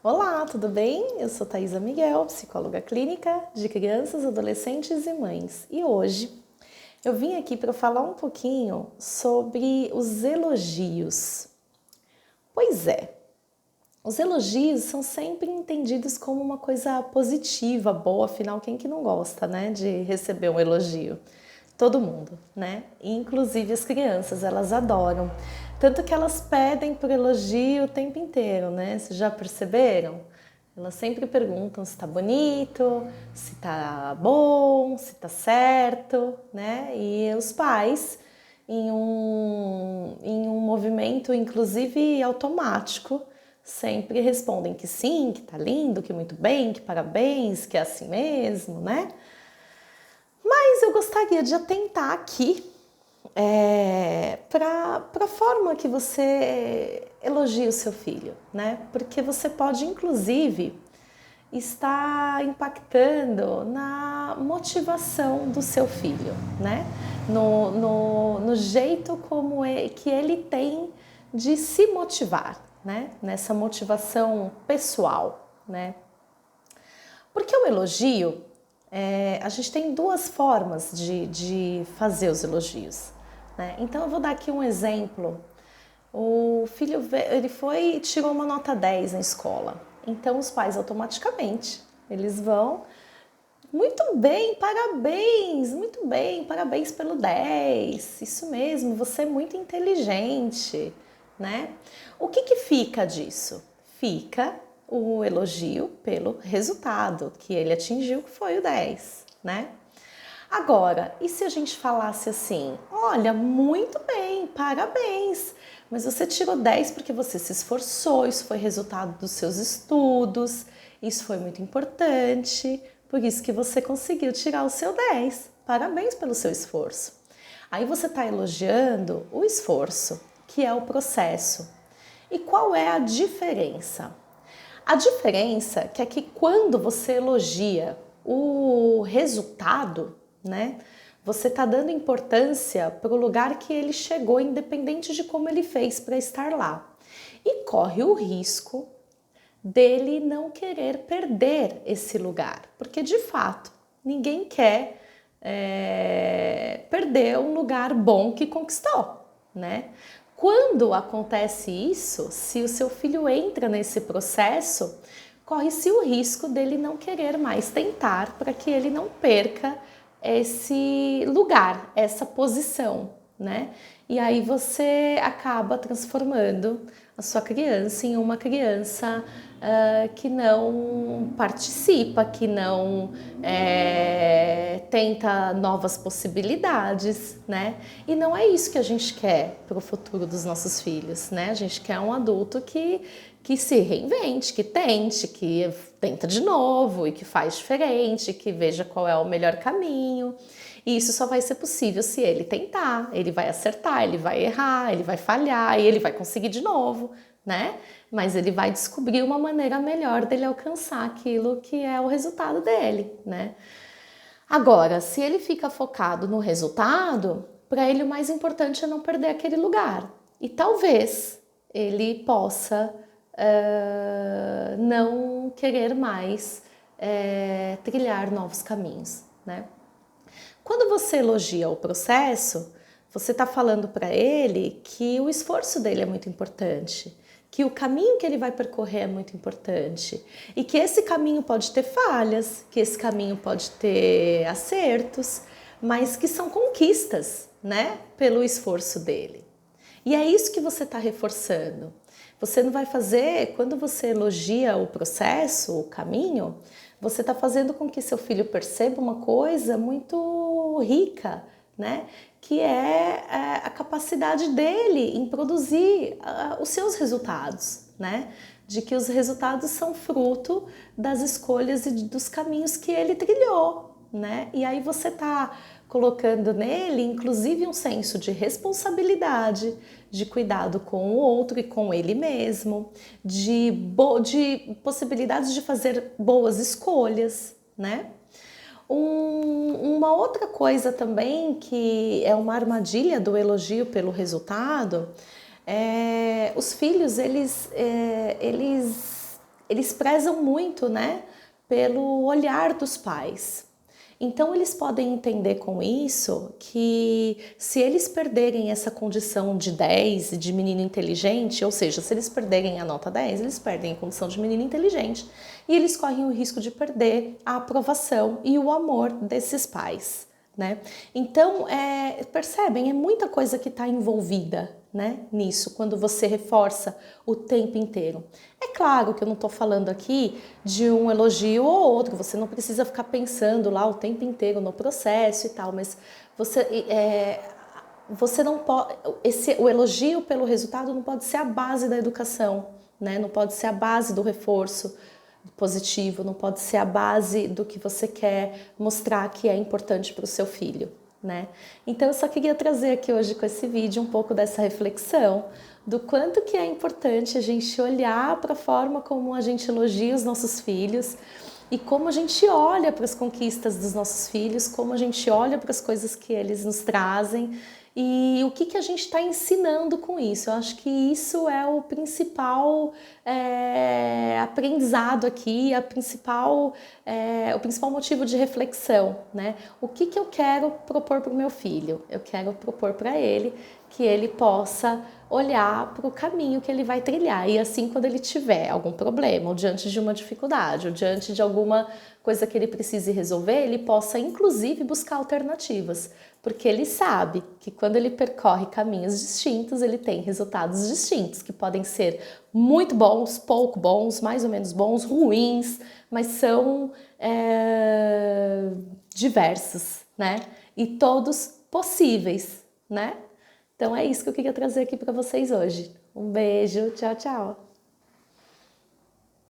Olá, tudo bem? Eu sou Thaisa Miguel, psicóloga clínica de crianças, adolescentes e mães. E hoje eu vim aqui para falar um pouquinho sobre os elogios. Pois é, os elogios são sempre entendidos como uma coisa positiva, boa, afinal, quem que não gosta, né, de receber um elogio? Todo mundo, né? Inclusive as crianças, elas adoram. Tanto que elas pedem por elogio o tempo inteiro, né? Vocês já perceberam? Elas sempre perguntam se tá bonito, se tá bom, se tá certo, né? E os pais, em um movimento, inclusive automático, sempre respondem que sim, que tá lindo, que muito bem, que parabéns, que é assim mesmo, né? Mas eu gostaria de atentar aqui para a forma que você elogia o seu filho, né? Porque você pode, inclusive, estar impactando na motivação do seu filho, né? No jeito que ele tem de se motivar, né? Nessa motivação pessoal, né? Porque o elogio, a gente tem duas formas de fazer os elogios, né? Então eu vou dar aqui um exemplo. O filho, ele foi e tirou uma nota 10 na escola. Então os pais automaticamente, eles vão, muito bem, parabéns pelo 10. Isso mesmo, você é muito inteligente, né? O que fica disso? Fica o elogio pelo resultado que ele atingiu, que foi o 10, né? Agora, e se a gente falasse assim: olha, muito bem, parabéns, mas você tirou 10 porque você se esforçou, isso foi resultado dos seus estudos, isso foi muito importante, por isso que você conseguiu tirar o seu 10. Parabéns pelo seu esforço. Aí você está elogiando o esforço, que é o processo. E qual é a diferença? A diferença é que quando você elogia o resultado, né, você está dando importância para o lugar que ele chegou, independente de como ele fez para estar lá. E corre o risco dele não querer perder esse lugar, porque de fato ninguém quer perder um lugar bom que conquistou, né? Quando acontece isso, se o seu filho entra nesse processo, corre-se o risco dele não querer mais tentar para que ele não perca esse lugar, essa posição, né? E aí você acaba transformando a sua criança em uma criança que não participa, que não tenta novas possibilidades, né? E não é isso que a gente quer para o futuro dos nossos filhos, né? A gente quer um adulto que se reinvente, que tente, que tenta de novo e que faz diferente, que veja qual é o melhor caminho. E isso só vai ser possível se ele tentar, ele vai acertar, ele vai errar, ele vai falhar e ele vai conseguir de novo, né? Mas ele vai descobrir uma maneira melhor dele alcançar aquilo que é o resultado dele, né? Agora, se ele fica focado no resultado, para ele o mais importante é não perder aquele lugar. E talvez ele possa não querer mais trilhar novos caminhos, né? Quando você elogia o processo, você está falando para ele que o esforço dele é muito importante, que o caminho que ele vai percorrer é muito importante e que esse caminho pode ter falhas, que esse caminho pode ter acertos, mas que são conquistas, né, pelo esforço dele. E é isso que você está reforçando. Você não vai fazer, quando você elogia o processo, o caminho, você está fazendo com que seu filho perceba uma coisa muito rica, né? Que é a capacidade dele em produzir os seus resultados, né? De que os resultados são fruto das escolhas e dos caminhos que ele trilhou, né? E aí você está colocando nele, inclusive, um senso de responsabilidade, de cuidado com o outro e com ele mesmo, de possibilidades de fazer boas escolhas, né? Uma outra coisa também que é uma armadilha do elogio pelo resultado, os filhos, eles eles prezam muito, né, pelo olhar dos pais. Então eles podem entender com isso que se eles perderem essa condição de 10 e de menino inteligente, ou seja, se eles perderem a nota 10, eles perdem a condição de menino inteligente e eles correm o risco de perder a aprovação e o amor desses pais, né? Então, percebem, é muita coisa que está envolvida, né, nisso, quando você reforça o tempo inteiro. É claro que eu não estou falando aqui de um elogio ou outro, você não precisa ficar pensando lá o tempo inteiro no processo e tal, mas você não pode, o elogio pelo resultado não pode ser a base da educação, né? Não pode ser a base do reforço positivo, não pode ser a base do que você quer mostrar que é importante para o seu filho, né? Então eu só queria trazer aqui hoje com esse vídeo um pouco dessa reflexão do quanto que é importante a gente olhar para a forma como a gente elogia os nossos filhos e como a gente olha para as conquistas dos nossos filhos, como a gente olha para as coisas que eles nos trazem e o que a gente está ensinando com isso. Eu acho que isso é o principal aprendizado aqui, o principal motivo de reflexão, né? O que eu quero propor para o meu filho? Eu quero propor para ele que ele possa olhar para o caminho que ele vai trilhar e assim quando ele tiver algum problema ou diante de uma dificuldade ou diante de alguma coisa que ele precise resolver, ele possa inclusive buscar alternativas, porque ele sabe que quando ele percorre caminhos distintos, ele tem resultados distintos, que podem ser muito bons, pouco bons, mais ou menos bons, ruins, mas são diversos, né? E todos possíveis, né? Então é isso que eu queria trazer aqui para vocês hoje. Um beijo, tchau, tchau!